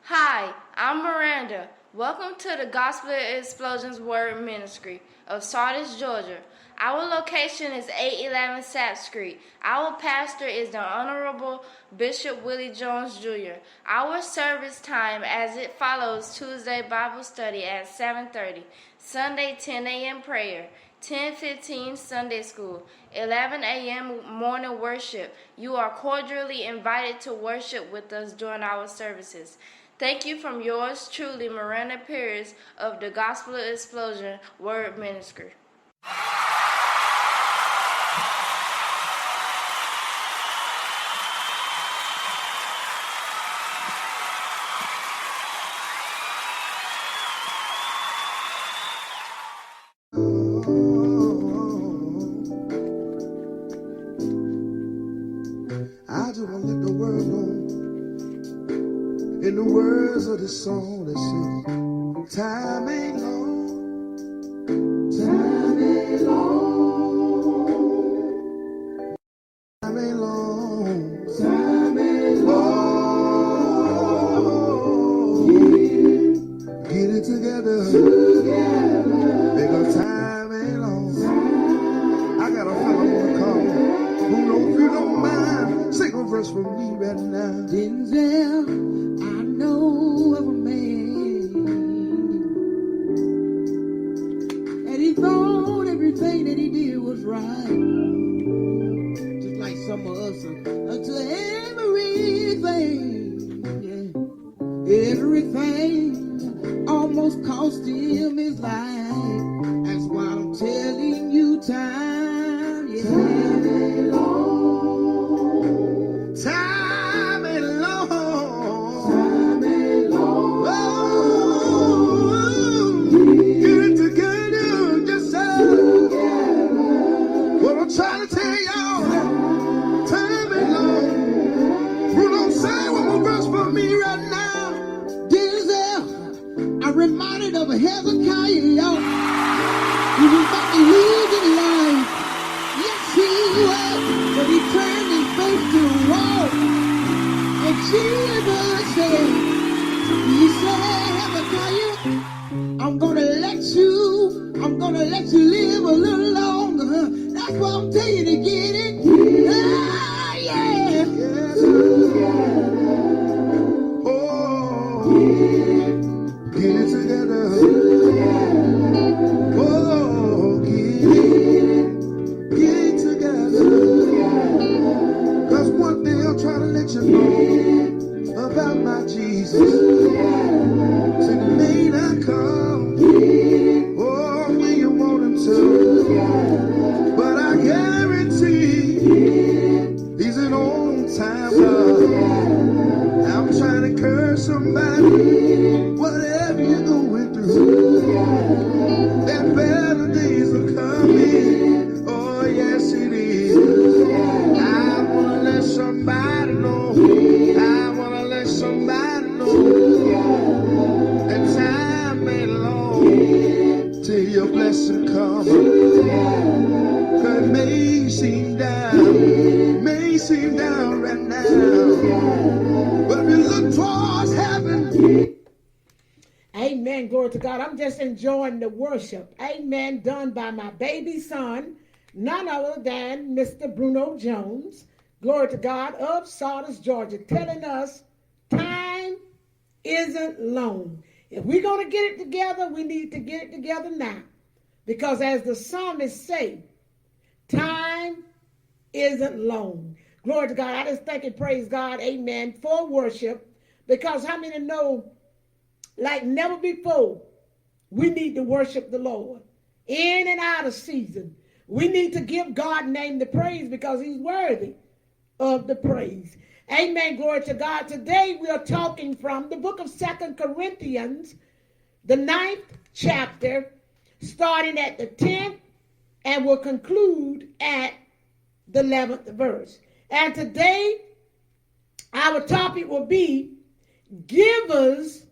Hi, I'm Miranda. Welcome to the Gospel Explosions Word Ministry of Sardis, Georgia. Our location is 811 Sapp Street. Our pastor is the Honorable Bishop Willie Jones Jr. Our service time as it follows: Tuesday Bible study at 7:30, Sunday 10 a.m. prayer, 10:15 Sunday school, 11 a.m. morning worship. You are cordially invited to worship with us during our services. Thank you from yours truly, Miranda Pierce of the Gospel Explosion Word Ministry. I just want to let the world know, in the words of the song that says, time ain't long, time ain't long, time ain't long, time ain't long. Get it together, because time ain't long. I got a fellow wanna call, who know if you don't mind, sing a verse for me right now. Denzel, I know of a man, and he thought everything that he did was right, just like some of us, until everything almost cost him his life. That's why I'm telling you, time, yeah. Time ain't long, time ain't long, time ain't long. Oh, get it together, just say what I'm trying to tell y'all. Time ain't long. Bruno, say one more verse for me right now. Denzel, I'm reminded of Hezekiah, y'all. He was about to lose his life. Yes, he was. But he turned his face to the wall. And Jesus said, he said, Hezekiah, I'm gonna let you live a little longer. That's why I'm telling you to get it. Ah, yeah. Oh, get it together. Oh, get it together. Cause one day I'll try to let you know about my Jesus. So you may not come, oh, when you want him to, but I guarantee he's an on-time God. I'm trying to encourage somebody, whatever you're going through, that better days are coming. Oh, yes, it is. I want to let somebody know. I want to let somebody know that time ain't long till your blessing comes. Cause it may seem down right now, but if you look towards heaven. Amen. Glory to God. I'm just enjoying the worship. Amen. Done by my baby son, none other than Mr. Bruno Jones. Glory to God, of Sardis, Georgia, telling us time isn't long. If we're going to get it together, we need to get it together now. Because as the psalmist say, time isn't long. Glory to God. I just thank and praise God, amen, for worship. Because how many know, like never before, we need to worship the Lord in and out of season. We need to give God's name the praise because he's worthy of the praise. Amen. Glory to God. Today we are talking from the book of 2 Corinthians, the 9th chapter, starting at the 10th, and will conclude at the 11th verse. And today our topic will be, givers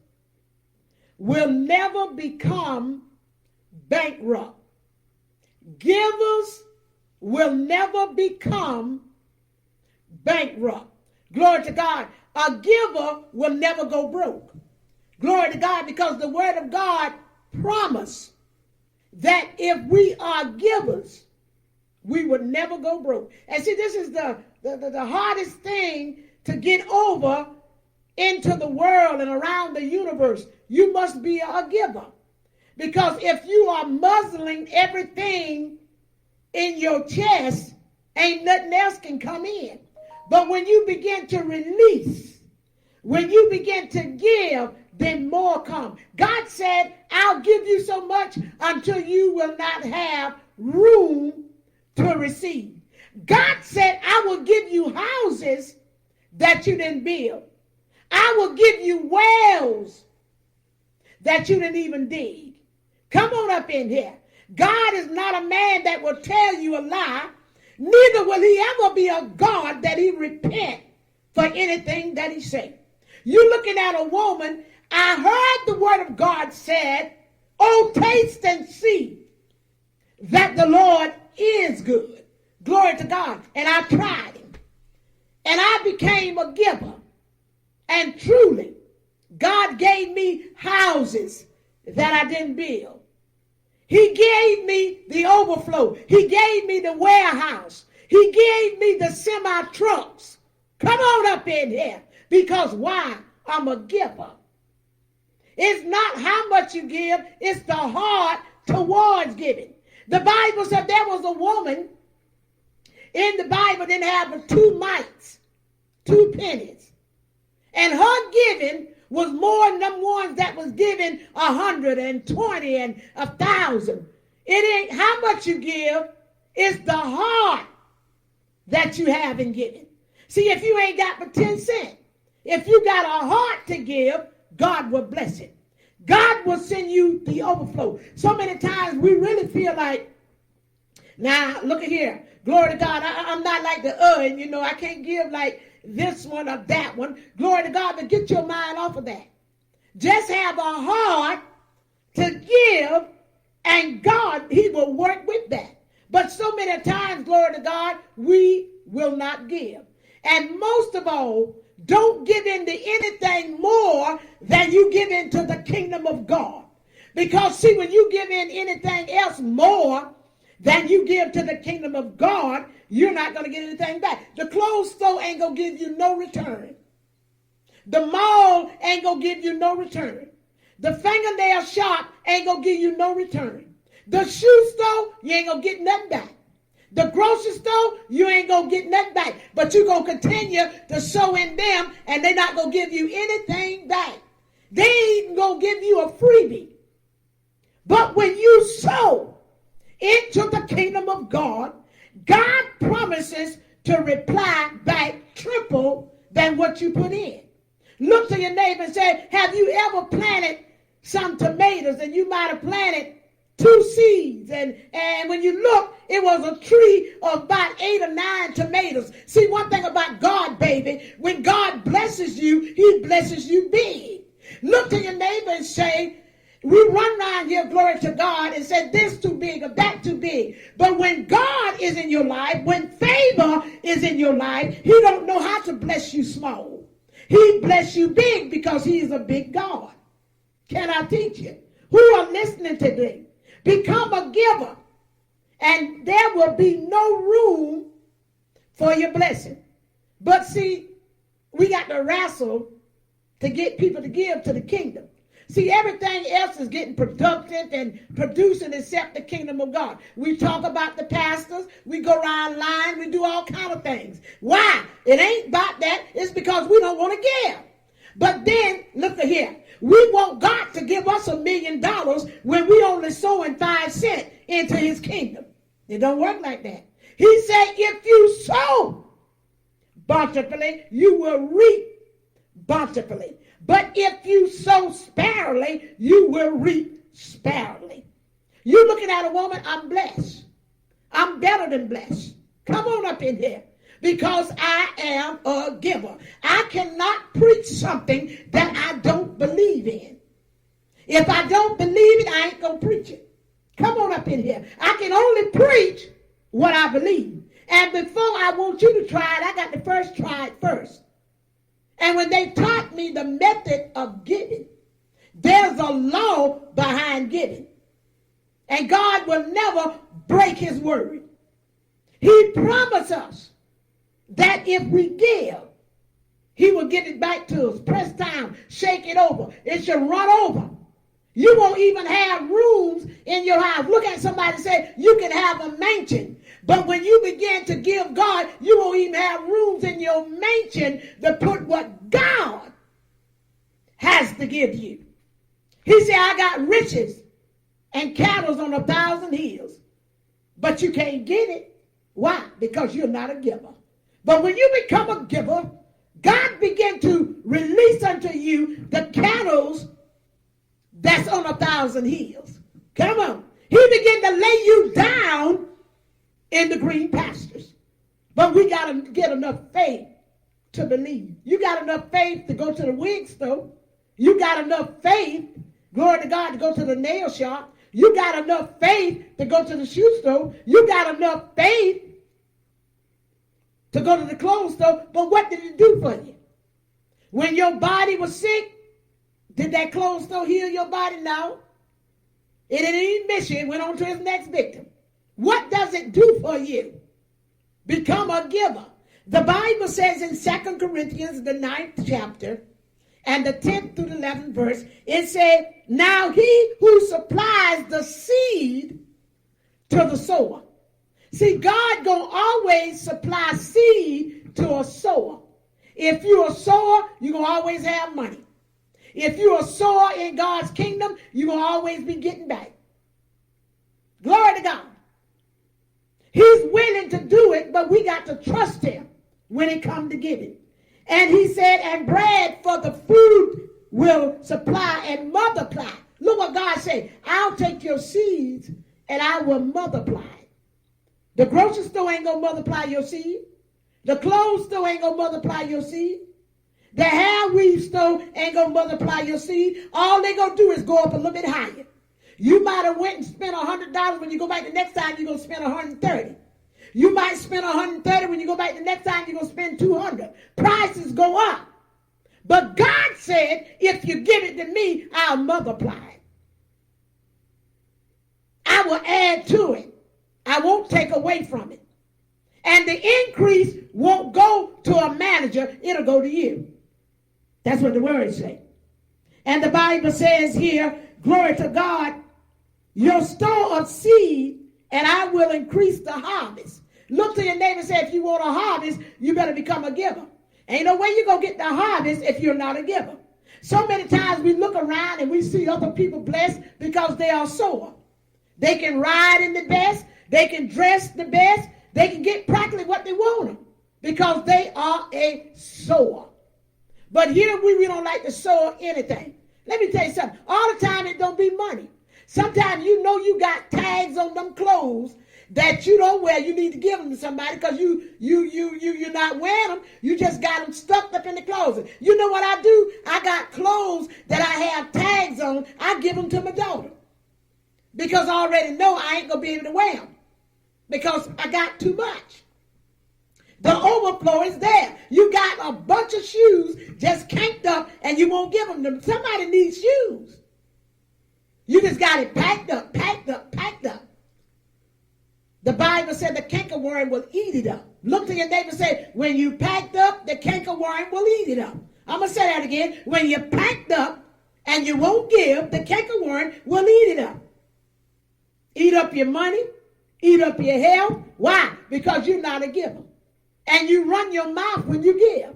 will never become bankrupt. Givers will never become bankrupt. Glory to God. A giver will never go broke. Glory to God, because the word of God promised that if we are givers, we would never go broke. And see, this is the hardest thing to get over into the world and around the universe. You must be a giver. Because if you are muzzling everything in your chest, ain't nothing else can come in. But when you begin to release, when you begin to give, then more come. God said, I'll give you so much until you will not have room to receive. God said, I will give you houses that you didn't build. I will give you wells that you didn't even dig. Come on up in here. God is not a man that will tell you a lie. Neither will he ever be a God that he repent for anything that he said. You're looking at a woman. I heard the word of God said, oh, taste and see that the Lord is good. Glory to God. And I tried him. And I became a giver. And truly, God gave me houses that I didn't build. He gave me the overflow. He gave me the warehouse. He gave me the semi-trucks. Come on up in here. Because why? I'm a giver. It's not how much you give. It's the heart towards giving. The Bible said there was a woman in the Bible didn't have but 2 mites, 2 pennies. And her giving was more than them ones that was given 120 and 1,000. It ain't how much you give, it's the heart that you have in giving. See, if you ain't got but 10 cents, if you got a heart to give, God will bless it. God will send you the overflow. So many times we really feel like, now look at here, glory to God, I'm not like the and you know, I can't give like this one or that one. Glory to God, but get your mind off of that. Just have a heart to give, and God, he will work with that. But so many times, glory to God, we will not give. And most of all, don't give into anything more than you give into the kingdom of God. Because see, when you give in anything else more than you give to the kingdom of God, you're not going to get anything back. The clothes store ain't going to give you no return. The mall ain't going to give you no return. The fingernail shop ain't going to give you no return. The shoe store, you ain't going to get nothing back. The grocery store, you ain't going to get nothing back. But you're going to continue to sow in them, and they're not going to give you anything back. They ain't even going to give you a freebie. But when you sow into the kingdom of God, God promises to reply back triple than what you put in. Look to your neighbor and say, have you ever planted some tomatoes, and you might have planted 2 seeds, and when you look, it was a tree of about 8 or 9 tomatoes. See, one thing about God, baby, when God blesses you, he blesses you big. Look to your neighbor and say, we run around here, glory to God, and say this too big or that too big. But when God is in your life, when favor is in your life, he don't know how to bless you small. He bless you big because he is a big God. Can I teach you? Who are listening today? Become a giver, and there will be no room for your blessing. But see, we got to wrestle to get people to give to the kingdom. See, everything else is getting productive and producing except the kingdom of God. We talk about the pastors. We go around line. We do all kind of things. Why? It ain't about that. It's because we don't want to give. But then, look at here. We want God to give us $1 million when we only sowing 5 cents into his kingdom. It don't work like that. He said, if you sow bountifully, you will reap bountifully. But if you sow sparingly, you will reap sparingly. You looking at a woman, I'm blessed. I'm better than blessed. Come on up in here. Because I am a giver. I cannot preach something that I don't believe in. If I don't believe it, I ain't going to preach it. Come on up in here. I can only preach what I believe. And before I want you to try it, I got to first try it first. And when they taught me the method of giving, There's a law behind giving. And God will never break his word. He promised us that if we give, he will give it back to us. Press down, shake it over. It should run over. You won't even have rooms in your house. Look at somebody and say, you can have a mansion. But when you begin to give God, you won't even have rooms in your mansion to put what God has to give you. He said, I got riches and cattle on 1,000 hills. But you can't get it. Why? Because you're not a giver. But when you become a giver, God began to release unto you the cattle that's on 1,000 hills. Come on. He began to lay you down in the green pastures. But we got to get enough faith to believe. You got enough faith to go to the wig store. You got enough faith, glory to God, to go to the nail shop. You got enough faith to go to the shoe store. You got enough faith to go to the clothes store. But what did it do for you? When your body was sick, did that clothes store heal your body? No. It didn't even miss you. It went on to its next victim. What does it do for you? Become a giver. The Bible says in 2 Corinthians, the 9th chapter, and the 10th through the 11th verse, it said, now he who supplies the seed to the sower. See, God gonna always supply seed to a sower. If you're a sower, you're gonna always have money. If you're a sower in God's kingdom, you're gonna always be getting back. Glory to God. He's willing to do it, but we got to trust him when it comes to giving. And he said, and bread for the food will supply and multiply. Look what God said. I'll take your seeds and I will multiply it. The grocery store ain't going to multiply your seed. The clothes store ain't going to multiply your seed. The hair weave store ain't going to multiply your seed. All they going to do is go up a little bit higher. You might have went and spent $100. When you go back the next time, you're going to spend $130. You might spend $130. When you go back the next time, you're going to spend $200. Prices go up. But God said, if you give it to me, I'll multiply it. I will add to it. I won't take away from it. And the increase won't go to a manager. It'll go to you. That's what the word says. And the Bible says here, glory to God, your store of seed, and I will increase the harvest. Look to your neighbor and say, if you want a harvest, you better become a giver. Ain't no way you're going to get the harvest if you're not a giver. So many times we look around and we see other people blessed because they are sower. They can ride in the best. They can dress the best. They can get practically what they want because they are a sower. But here we don't like to sow anything. Let me tell you something. All the time it don't be money. Sometimes you know you got tags on them clothes that you don't wear. You need to give them to somebody because you're not wearing them. You just got them stuck up in the closet. You know what I do? I got clothes that I have tags on. I give them to my daughter because I already know I ain't going to be able to wear them because I got too much. The overflow is there. You got a bunch of shoes just canked up and you won't give them to them. Somebody needs shoes. You just got it packed up, packed up, packed up. The Bible said the cankerworm will eat it up. Look to your neighbor and say, when you packed up, the cankerworm will eat it up. I'm going to say that again. When you're packed up and you won't give, the cankerworm will eat it up. Eat up your money, eat up your health. Why? Because you're not a giver. And you run your mouth when you give.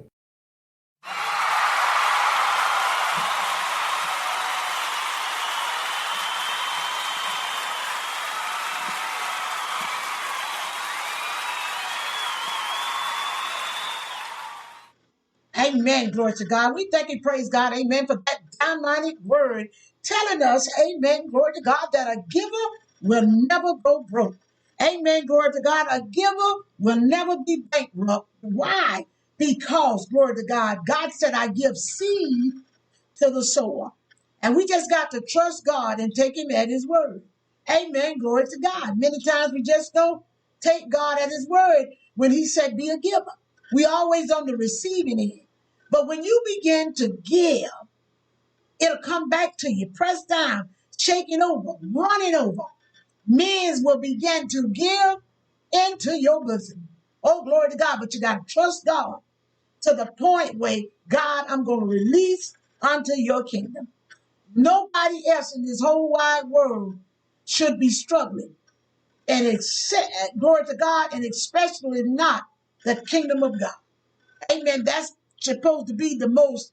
Amen. Glory to God. We thank and praise God. Amen. For that downloaded word telling us, amen. Glory to God, that a giver will never go broke. Amen. Glory to God. A giver will never be bankrupt. Why? Because, glory to God, God said, I give seed to the sower. And we just got to trust God and take him at his word. Amen. Glory to God. Many times we just don't take God at his word when he said be a giver. We always on the receiving end. But when you begin to give, It'll come back to you, pressed down, shaking over, running over. Men will begin to give into your bosom. Oh, glory to God. But you got to trust God to the point where, God, I'm going to release unto your kingdom. Nobody else in this whole wide world should be struggling. And glory to God, and especially not the kingdom of God. Amen. That's supposed to be the most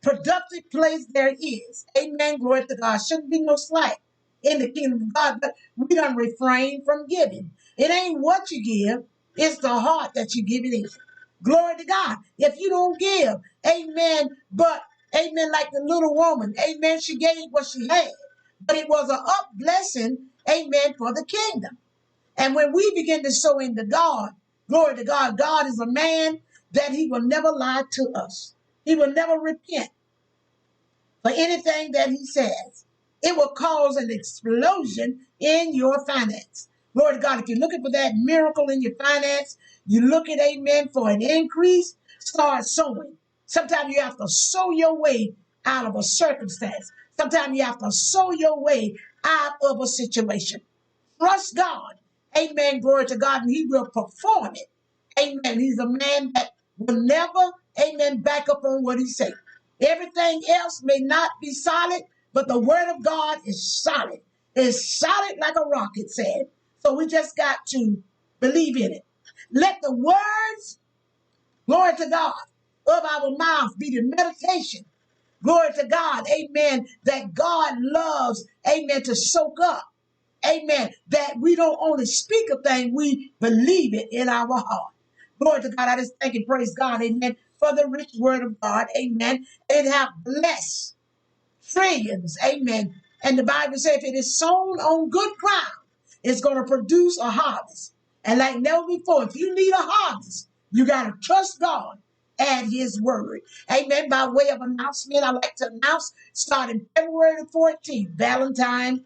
productive place there is. Amen. Glory to God. Shouldn't be no slack in the kingdom of God, but we don't refrain from giving. It ain't what you give, it's the heart that you give it in. Glory to God. If you don't give, amen, but amen, like the little woman, amen, she gave what she had, but it was an up blessing, amen, for the kingdom. And when we begin to sow into God, glory to God, God is a man that he will never lie to us. He will never repent for anything that he says. It will cause an explosion in your finance. Glory to God, if you're looking for that miracle in your finance, you're looking, amen, for an increase, start sowing. Sometimes you have to sow your way out of a circumstance. Sometimes you have to sow your way out of a situation. Trust God. Amen. Glory to God. And he will perform it. Amen. He's a man that will never, amen, back up on what he said. Everything else may not be solid, but the word of God is solid. It's solid like a rock, it said. So we just got to believe in it. Let the words, glory to God, of our mouth be the meditation. Glory to God. Amen. That God loves, amen, to soak up. Amen. That we don't only speak a thing, we believe it in our heart. Glory to God. I just thank and praise God. Amen. For the rich word of God. Amen. It have blessed trillions. Amen. And the Bible says if it is sown on good ground, it's going to produce a harvest. And like never before, if you need a harvest, you got to trust God and his word. Amen. By way of announcement, I'd like to announce starting February the 14th, Valentine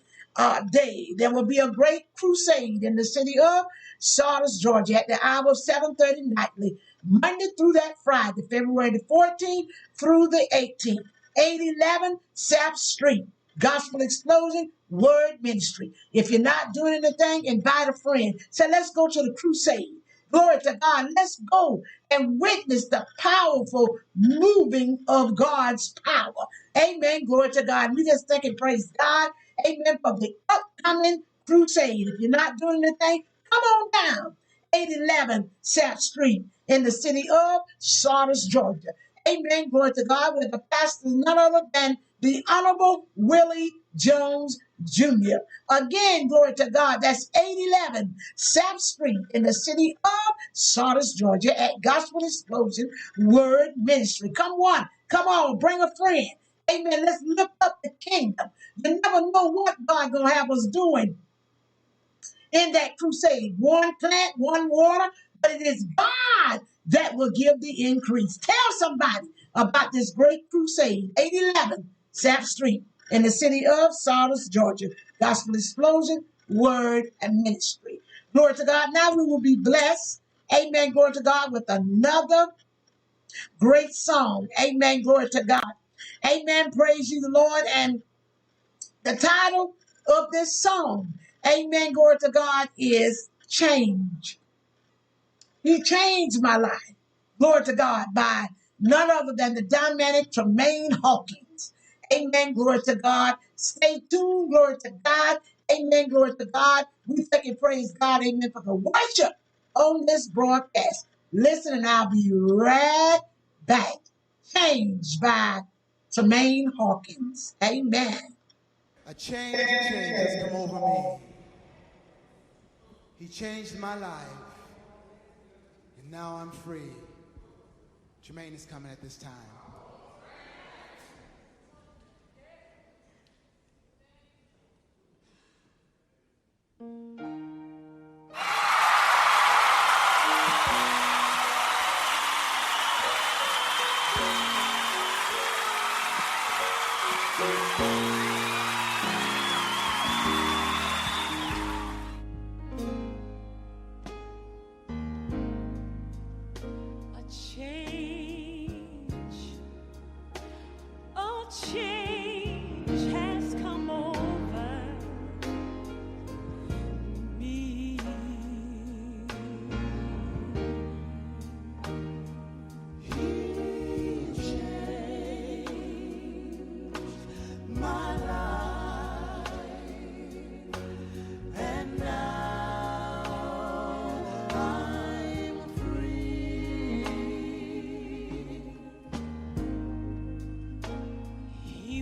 Day, there will be a great crusade in the city of Sardis, Georgia at the hour of 7:30 nightly, Monday through that Friday, February the 14th through the 18th. 811 South Street, Gospel Explosion Word Ministry. If you're not doing anything, invite a friend. Say, let's go to the crusade. Glory to God. Let's go and witness the powerful moving of God's power. Amen. Glory to God. We just thank and praise God. Amen. For the upcoming crusade. If you're not doing anything, come on down. 811 South Street in the city of Sardis, Georgia. Amen. Glory to God. Where the pastor is none other than the Honorable Willie Jones Jr. Again, glory to God. That's 811 South Street in the city of Sardis, Georgia at Gospel Explosion Word Ministry. Come on, bring a friend. Amen. Let's lift up the kingdom. You never know what God gonna have us doing in that crusade. One plant, one water, but it is God that will give the increase. Tell somebody about this great crusade, 811 South Street in the city of Sardis, Georgia. Gospel Explosion, Word, and Ministry. Glory to God. Now we will be blessed. Amen. Glory to God with another great song. Amen. Glory to God. Amen. Praise you, the Lord. And the title of this song, amen, glory to God, is Change. He changed my life, glory to God, by none other than the dynamic Tremaine Hawkins. Amen, glory to God. Stay tuned, glory to God. Amen, glory to God. We thank and praise God, amen, for the worship on this broadcast. Listen, and I'll be right back. Changed by Tremaine Hawkins. Amen. A change has come over me. He changed my life. And now I'm free. Jermaine is coming at this time. A change, a change has come over me. He changed my life, and now I'm free. He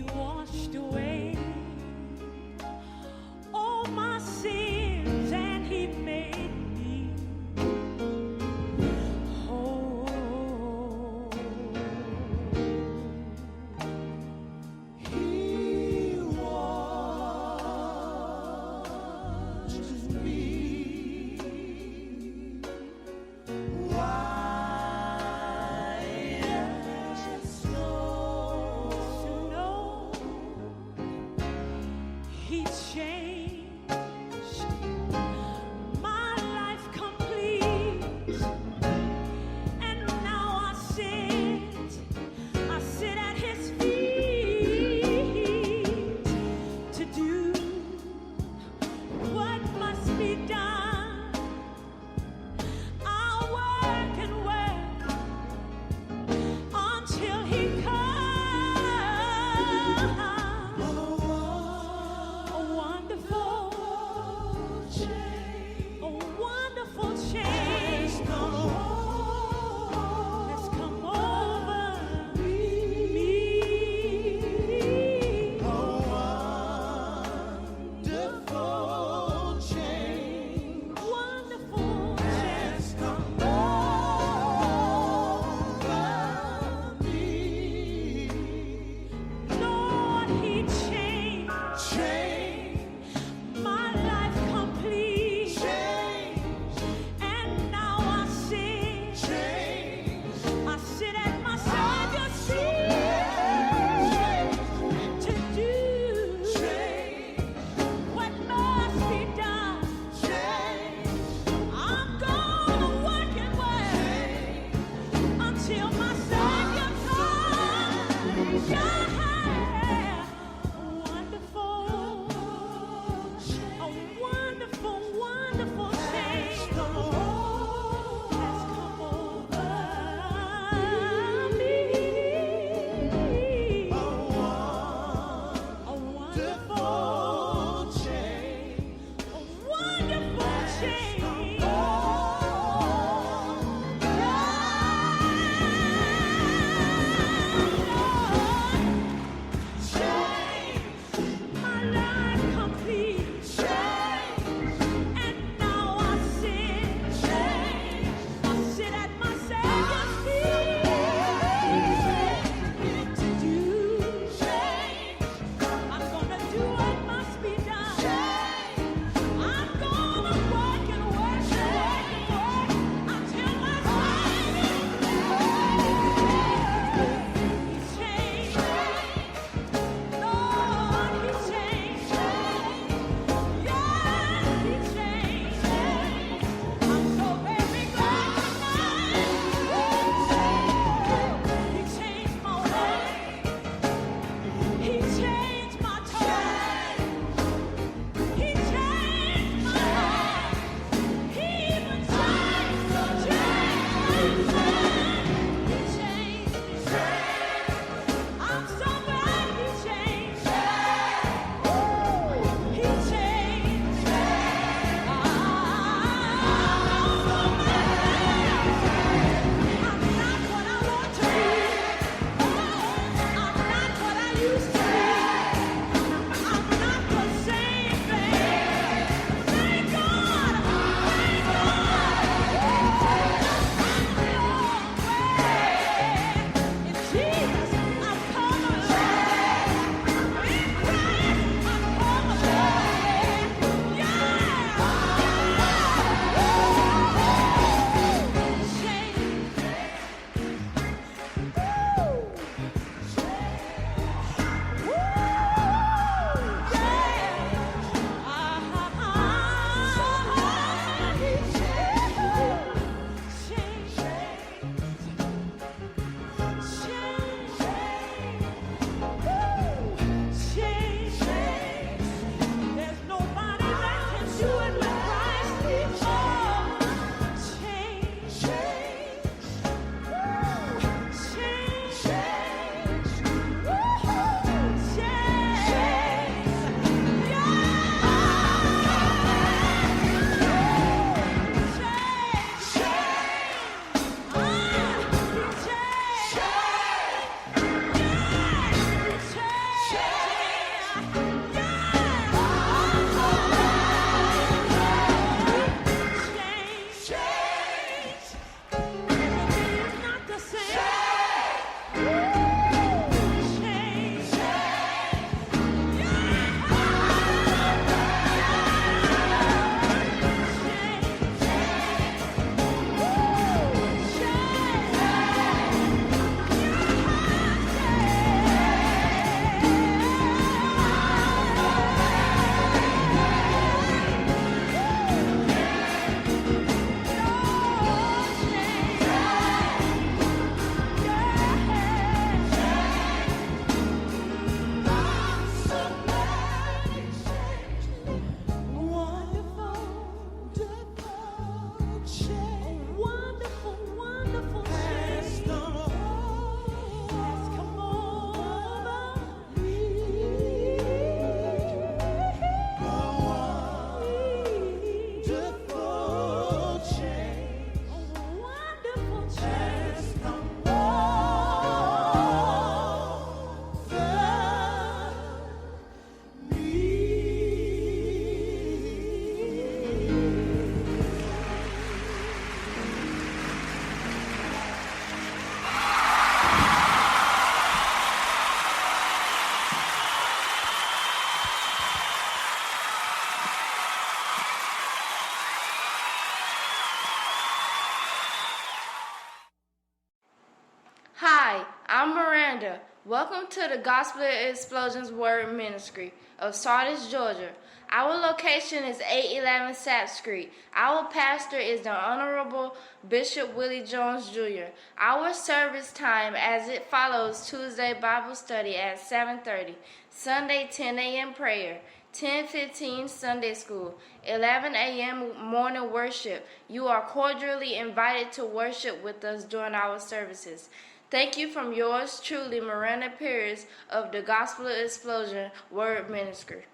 Hi, I'm Miranda. Welcome to the Gospel Explosions Word Ministry of Sardis, Georgia. Our location is 811 Sapp Street. Our pastor is the Honorable Bishop Willie Jones Jr. Our service time as it follows: Tuesday Bible study at 7:30, Sunday 10 a.m. prayer, 10:15 Sunday school, 11 a.m. morning worship. You are cordially invited to worship with us during our services. Thank you from yours truly, Miranda Pierce of the Gospel Explosion Word Ministry.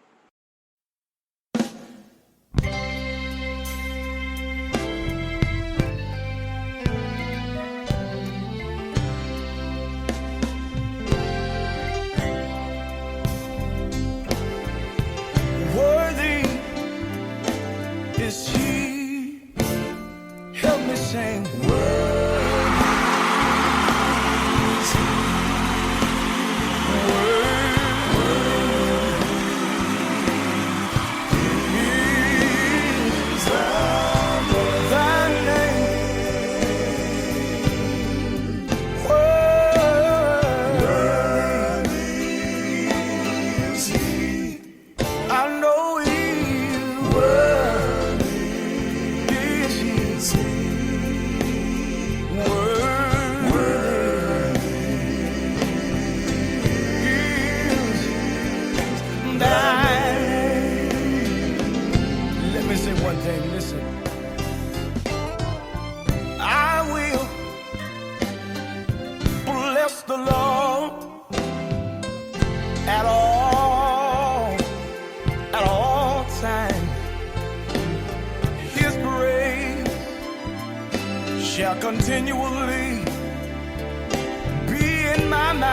Worthy is he. Help me sing. The Lord at all times. His praise shall continually be in my mouth.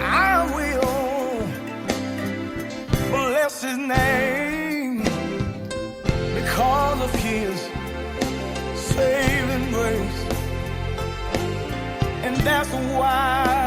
I will bless his name because of his saving grace, and that's why